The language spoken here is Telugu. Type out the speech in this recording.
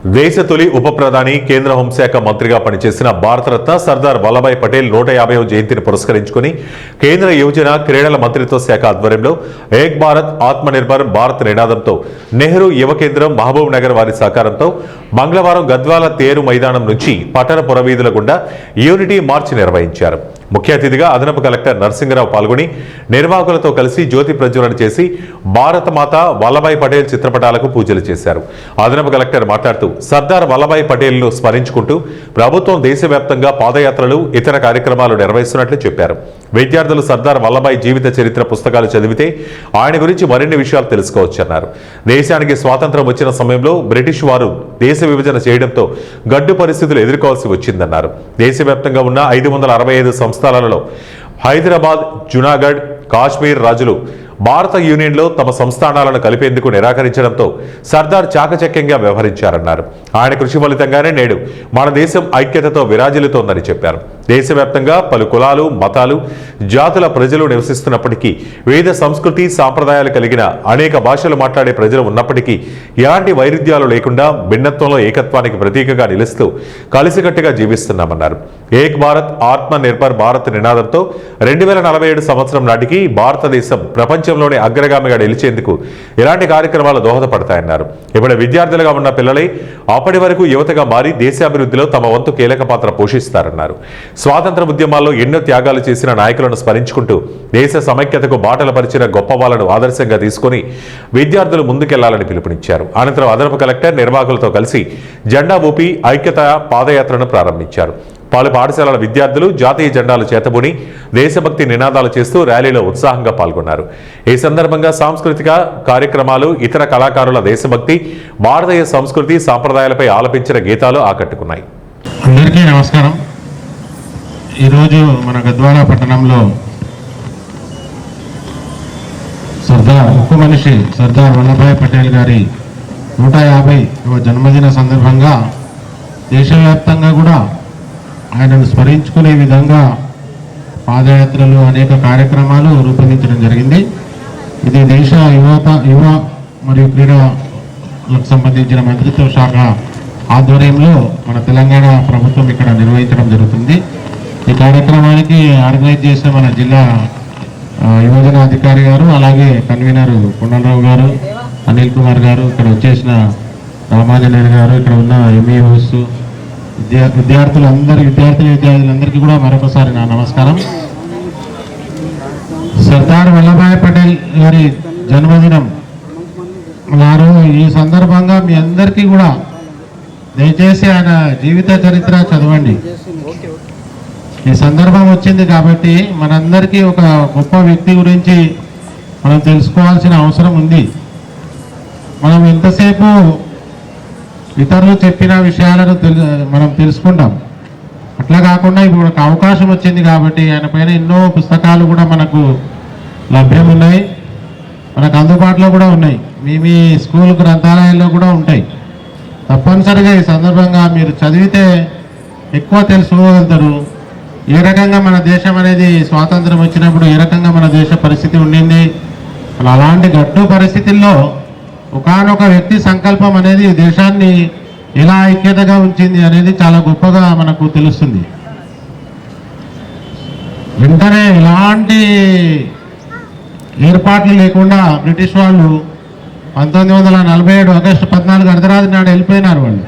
దేశ తొలి ఉప ప్రధాని కేంద్ర హోంశాఖ మంత్రిగా పనిచేసిన భారతరత్న సర్దార్ వల్లభాయ్ పటేల్ 150వ జయంతిని పురస్కరించుకుని కేంద్ర యువజన క్రీడల మంత్రిత్వ శాఖ ఆధ్వర్యంలో ఏక్ భారత్ ఆత్మనిర్భర్ భారత్ నినాదంతో నెహ్రూ యువ కేంద్రం మహబూబ్ నగర్ వారి సహకారంతో మంగళవారం గద్వాల తేరు మైదానం నుంచి పట్టణ పురవీధుల గుండా యూనిటీ మార్చ్ నిర్వహించారు. ముఖ్య అతిథిగా అదనపు కలెక్టర్ నరసింగరావు పాల్గొని నిర్వాహకులతో కలిసి జ్యోతి ప్రజ్వలన చేసి భారత మాత వల్లభాయ్ పటేల్ చిత్రపటాలకు పూజలు చేశారు. అదనపు కలెక్టర్ మాట్లాడుతూ సర్దార్ వల్లభాయ్ పటేల్ను స్మరించుకుంటూ ప్రభుత్వం దేశవ్యాప్తంగా పాదయాత్రలు ఇతర కార్యక్రమాలు నిర్వహిస్తున్నట్లు చెప్పారు. విద్యార్థులు సర్దార్ వల్లభాయ్ జీవిత చరిత్ర పుస్తకాలు చదివితే ఆయన గురించి మరిన్ని విషయాలు తెలుసుకోవచ్చన్నారు. దేశానికి స్వాతంత్రం వచ్చిన సమయంలో బ్రిటిష్ వారు దేశ విభజన చేయడంతో గడ్డు పరిస్థితులు ఎదుర్కోవాల్సి వచ్చిందన్నారు. దేశవ్యాప్తంగా ఉన్న 565 సంస్థానాలలో హైదరాబాద్, జునాగఢ్, కాశ్మీర్ రాజులు భారత యూనియన్లో తమ సంస్థానాలను కలిపేందుకు నిరాకరించడంతో సర్దార్ చాకచక్యంగా వ్యవహరించారన్నారు. ఆయన కృషి ఫలితంగానే నేడు మన దేశం ఐక్యతతో విరాజిల్లుతోందని చెప్పారు. దేశవ్యాప్తంగా పలు కులాలు, మతాలు, జాతుల ప్రజలు నివసిస్తున్నప్పటికీ వివిధ సంస్కృతి సాంప్రదాయాలు కలిగిన అనేక భాషలు మాట్లాడే ప్రజలు ఉన్నప్పటికీ ఎలాంటి వైరుధ్యాలు లేకుండా భిన్నత్వంలో ఏకత్వానికి ప్రతీకగా నిలుస్తూ కలిసికట్టుగా జీవిస్తున్నామన్నారు. ఏక్ భారత్ ఆత్మ నిర్భర్ భారత్ నినాదంతో 2047 సంవత్సరం నాటికి భారతదేశం ప్రపంచంలోనే అగ్రగామిగా నిలిచేందుకు ఇలాంటి కార్యక్రమాలు దోహదపడతాయన్నారు. ఇప్పుడు విద్యార్థులుగా ఉన్న పిల్లలే అప్పటి వరకు యువతగా మారి దేశాభివృద్ధిలో తమ వంతు కీలక పాత్ర పోషిస్తారన్నారు. స్వాతంత్ర ఉద్యమాల్లో ఎన్నో త్యాగాలు చేసిన నాయకులను స్మరించుకుంటూ దేశ సమైక్యతకు బాటలు పరిచిన గొప్ప వాళ్లను ఆదర్శంగా తీసుకుని విద్యార్థులు ముందుకెళ్లాలని పిలుపునిచ్చారు. అనంతరం అదనపు కలెక్టర్ నిర్వాహకులతో కలిసి జెండా ఊపి ఐక్యత పాదయాత్రను ప్రారంభించారు. పలు పాఠశాలల విద్యార్థులు జాతీయ జెండాలు చేతబూని దేశభక్తి నినాదాలు చేస్తూ ర్యాలీలో ఉత్సాహంగా పాల్గొన్నారు. ఈ సందర్భంగా సాంస్కృతిక కార్యక్రమాలు, ఇతర కళాకారుల దేశభక్తి, భారతీయ సంస్కృతి సాంప్రదాయాలపై ఆలపించిన గీతాలు ఆకట్టుకున్నాయి. అందరికీ నమస్కారం. ఈరోజు మన గద్వాల పట్టణంలో ఉక్కు మనిషి సర్దార్ వల్లభాయ్ పటేల్ గారి 150వ జన్మదిన సందర్భంగా దేశవ్యాప్తంగా కూడా ఆయనను స్మరించుకునే విధంగా పాదయాత్రలు, అనేక కార్యక్రమాలు రూపొందించడం జరిగింది. ఇది దేశ యువ మరియు క్రీడలకు సంబంధించిన మంత్రిత్వ శాఖ ఆధ్వర్యంలో మన తెలంగాణ ప్రభుత్వం ఇక్కడ నిర్వహించడం జరుగుతుంది. ఈ కార్యక్రమానికి ఆర్గనైజ్ చేసిన మన జిల్లా యువజన అధికారి గారు, అలాగే కన్వీనర్ కొండలరావు గారు, అనిల్ కుమార్ గారు, ఇక్కడ వచ్చేసిన రామాంజనేయులు గారు, ఇక్కడ ఉన్న ఎంఈఓస్, విద్యార్థులందరికీ కూడా మరొకసారి నా నమస్కారం. సర్దార్ వల్లభాయ్ పటేల్ గారి జన్మదినం వారు ఈ సందర్భంగా మీ అందరికీ కూడా దయచేసి ఆయన జీవిత చరిత్ర చదవండి. ఈ సందర్భం వచ్చింది కాబట్టి మనందరికీ ఒక గొప్ప వ్యక్తి గురించి మనం తెలుసుకోవాల్సిన అవసరం ఉంది. మనం ఎంతసేపు ఇతరులు చెప్పిన విషయాలను మనం తెలుసుకుంటాం. అట్లా కాకుండా ఇప్పుడు మనకు అవకాశం వచ్చింది కాబట్టి ఆయన పైన ఎన్నో పుస్తకాలు కూడా మనకు లభ్యం ఉన్నాయి, మనకు అందుబాటులో కూడా ఉన్నాయి, మీ స్కూల్ గ్రంథాలయాల్లో కూడా ఉంటాయి. తప్పనిసరిగా ఈ సందర్భంగా మీరు చదివితే ఎక్కువ తెలుసుకోగలుగుతారు. ఏ రకంగా మన దేశం అనేది స్వాతంత్రం వచ్చినప్పుడు ఏ రకంగా మన దేశ పరిస్థితి ఉండింది, అలాంటి గడ్డు పరిస్థితుల్లో ఒకానొక వ్యక్తి సంకల్పం అనేది దేశాన్ని ఎలా ఐక్యతగా ఉంచింది అనేది చాలా గొప్పగా మనకు తెలుస్తుంది. వెంటనే ఎలాంటి ఏర్పాట్లు లేకుండా బ్రిటిష్ వాళ్ళు 1947 ఆగస్టు 14 అర్ధరాత్రి నాడు వెళ్ళిపోయినారు. వాళ్ళు